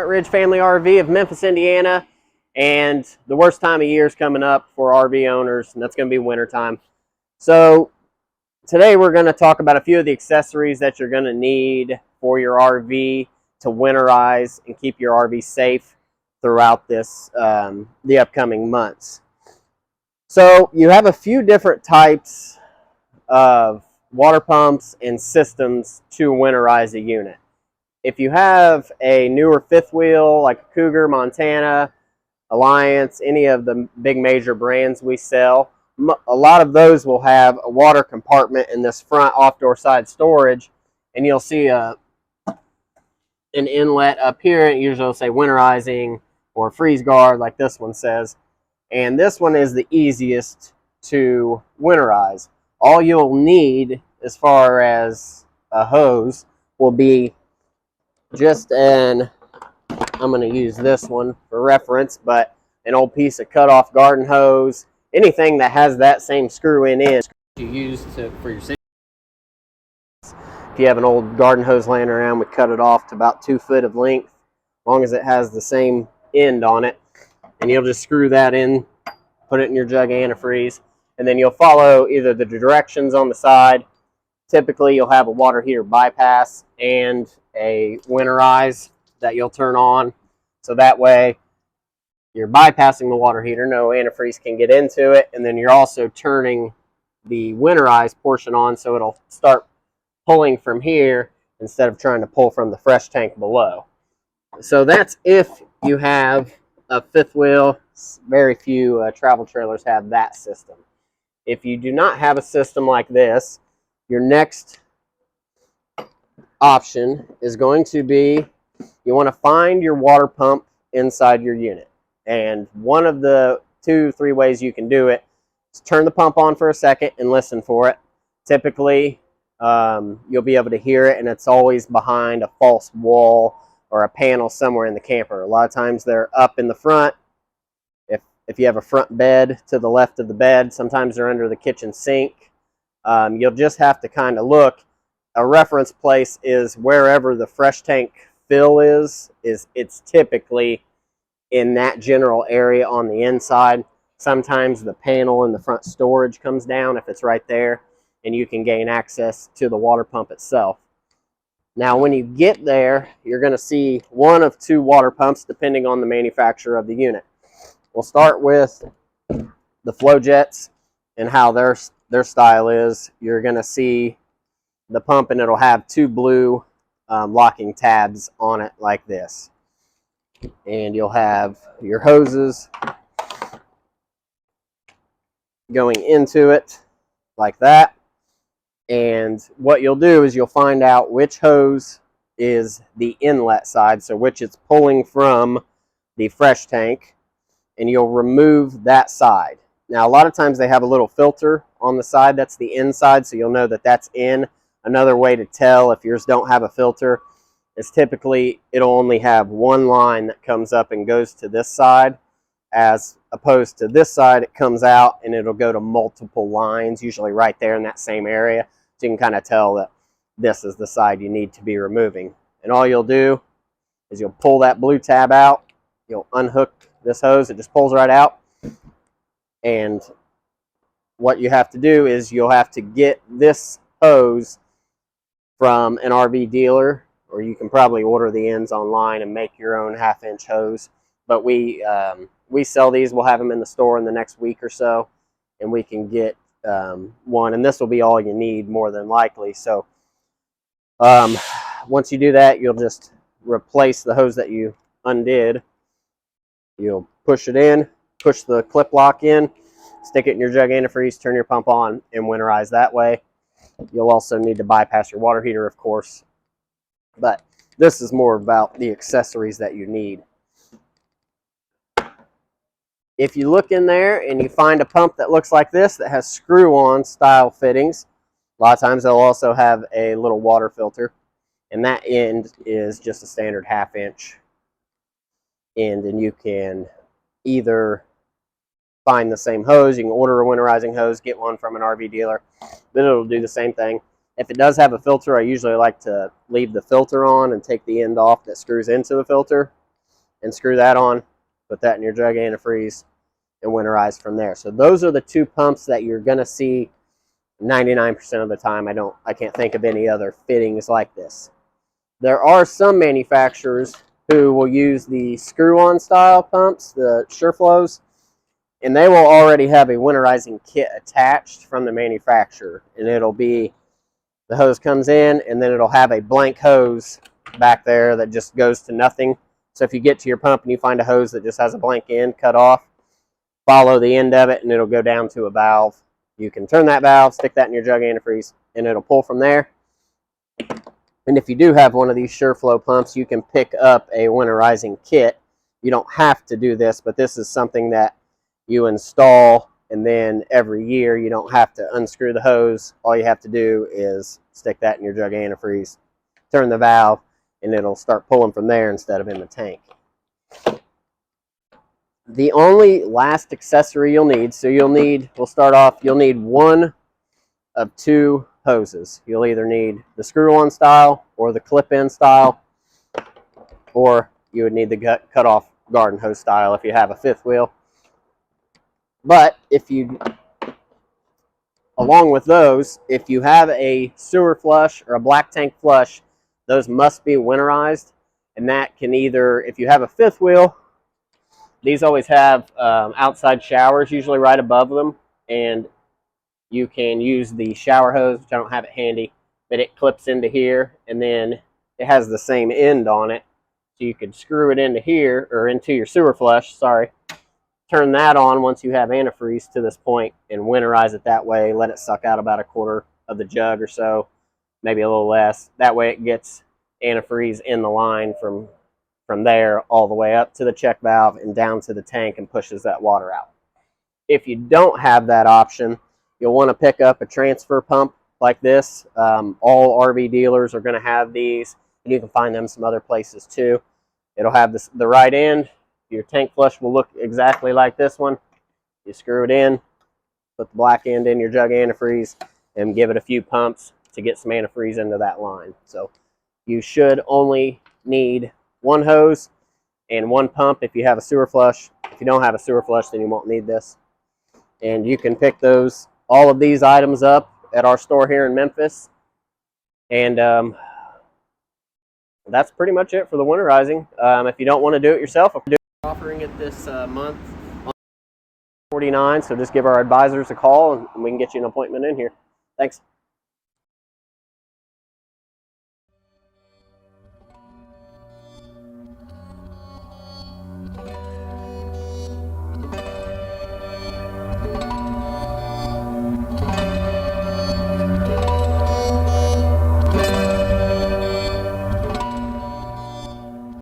Ridge Family RV of Memphis, Indiana, and the worst time of year is coming up for RV owners, and that's going to be wintertime. So today we're going to talk about a few of the accessories that you're going to need for your RV to winterize and keep your RV safe throughout the upcoming months. So you have a few different types of water pumps and systems to winterize a unit. If you have a newer fifth wheel like a Cougar, Montana, Alliance, any of the big major brands we sell, a lot of those will have a water compartment in this front off-door side storage, and you'll see an inlet up here. It usually will say winterizing or freeze guard like this one says, and this one is the easiest to winterize. All you'll need as far as a hose will be just I'm going to use this one for reference, but an old piece of cut off garden hose, anything that has that same screw in you use for your safety. If you have an old garden hose laying around, we cut it off to about 2 foot of length, as long as it has the same end on it, and you'll just screw that in, put it in your jug antifreeze, and then you'll follow either the directions on the side. Typically you'll have a water heater bypass and a winterize that you'll turn on, so that way you're bypassing the water heater, no antifreeze can get into it, and then you're also turning the winterize portion on so it'll start pulling from here instead of trying to pull from the fresh tank below. So that's if you have a fifth wheel. Very few travel trailers have that system. If you do not have a system like this, your next option is going to be, you want to find your water pump inside your unit. And one of the 2-3 ways you can do it is turn the pump on for a second and listen for it. Typically, you'll be able to hear it, and it's always behind a false wall or a panel somewhere in the camper. A lot of times they're up in the front. If you have a front bed to the left of the bed, sometimes they're under the kitchen sink. You'll just have to kind of look. A reference place is wherever the fresh tank fill is it's typically in that general area on the inside. Sometimes the panel in the front storage comes down if it's right there, and you can gain access to the water pump itself. Now when you get there, you're going to see one of 2 water pumps depending on the manufacturer of the unit. We'll start with the flow jets and how their style is. You're going to see the pump, and it'll have 2 blue locking tabs on it like this. And you'll have your hoses going into it like that. And what you'll do is you'll find out which hose is the inlet side, so which it's pulling from the fresh tank, and you'll remove that side. Now a lot of times they have a little filter on the side that's the inside, so you'll know that that's in. Another way to tell if yours don't have a filter is typically it'll only have one line that comes up and goes to this side, as opposed to this side it comes out and it'll go to multiple lines, usually right there in that same area. So you can kind of tell that this is the side you need to be removing. And all you'll do is you'll pull that blue tab out, you'll unhook this hose, it just pulls right out. And what you have to do is you'll have to get this hose from an RV dealer, or you can probably order the ends online and make your own 1/2-inch hose. But we sell these. We'll have them in the store in the next week or so, and we can get one, and this will be all you need more than likely. So once you do that, you'll just replace the hose that you undid. You'll push it in, push the clip lock in, stick it in your jug antifreeze, turn your pump on, and winterize that way. You'll also need to bypass your water heater, of course, but this is more about the accessories that you need. If you look in there and you find a pump that looks like this that has screw-on style fittings, a lot of times they'll also have a little water filter, and that end is just a standard 1/2-inch end, and you can either find the same hose, you can order a winterizing hose, get one from an RV dealer, then it'll do the same thing. If it does have a filter, I usually like to leave the filter on and take the end off that screws into the filter, and screw that on, put that in your jug antifreeze, and winterize from there. So those are the two pumps that you're going to see 99% of the time. I can't think of any other fittings like this. There are some manufacturers who will use the screw-on style pumps, the SureFlows, and they will already have a winterizing kit attached from the manufacturer, and it'll be, the hose comes in and then it'll have a blank hose back there that just goes to nothing. So if you get to your pump and you find a hose that just has a blank end cut off, follow the end of it and it'll go down to a valve. You can turn that valve, stick that in your jug antifreeze, and it'll pull from there. And if you do have one of these SureFlow pumps, you can pick up a winterizing kit. You don't have to do this, but this is something that you install, and then every year you don't have to unscrew the hose. All you have to do is stick that in your jug antifreeze, turn the valve, and it'll start pulling from there instead of in the tank. The only last accessory you'll need, so we'll start off, you'll need one of two hoses. You'll either need the screw-on style or the clip-in style, or you would need the cut-off garden hose style if you have a fifth wheel. But along with those, if you have a sewer flush or a black tank flush, those must be winterized, and that can either, if you have a fifth wheel, these always have outside showers usually right above them, and you can use the shower hose, which I don't have it handy, but it clips into here, and then it has the same end on it, so you could screw it into here, or into your sewer flush, sorry, turn that on once you have antifreeze to this point, and winterize it that way, let it suck out about a quarter of the jug or so, maybe a little less. That way it gets antifreeze in the line from there all the way up to the check valve and down to the tank and pushes that water out. If you don't have that option, you'll want to pick up a transfer pump like this. All RV dealers are going to have these, and you can find them some other places too. It'll have the right end. Your tank flush will look exactly like this one. You screw it in, put the black end in your jug antifreeze, and give it a few pumps to get some antifreeze into that line. So you should only need one hose and one pump if you have a sewer flush. If you don't have a sewer flush, then you won't need this. And you can pick all of these items up at our store here in Memphis. And that's pretty much it for the winterizing. If you don't want to do it yourself, we're offering it this month on $49, so just give our advisors a call and we can get you an appointment in here. Thanks.